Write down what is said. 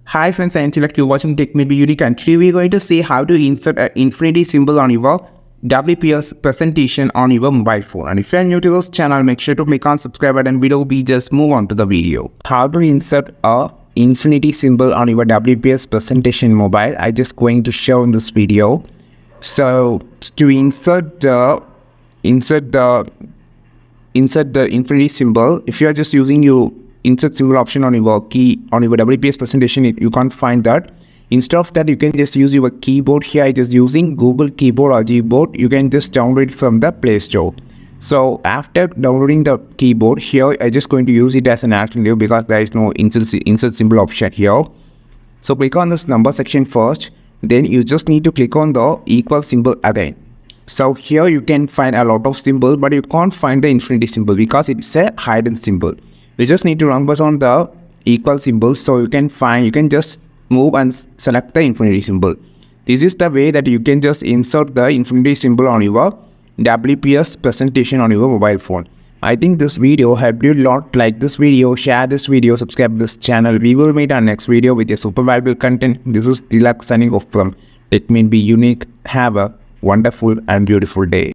Hi friends, I am Tilak. You're watching Tech May Be Unique, and today we're going to see how to insert an infinity symbol on your WPS presentation on your mobile phone. And if you're new to this channel, make sure to click on subscribe button below. We just move on to the video. How to insert a infinity symbol on your WPS presentation mobile, I just going to show in this video. So to insert the infinity symbol, if you are just using your insert symbol option on your key on your WPS presentation, you can't find that. Instead of that, you can just use your keyboard. Here I just using Google Keyboard or Gboard. You can just download it from the Play Store. So after downloading the keyboard, here I just going to use it as an alternative because there is no insert symbol option here. So click on this number section first, then you just need to click on the equal symbol again. So here you can find a lot of symbols, but you can't find the infinity symbol because it's a hidden symbol. You just need to run on the equal symbol, so you can just move and select the infinity symbol. This is the way that you can just insert the infinity symbol on your WPS presentation on your mobile phone. I think this video helped you a lot. Like this video, share this video, subscribe to this channel. We will meet our next video with a super valuable content. This is Tilak signing off from Tech May Be Unique. Have a wonderful and beautiful day.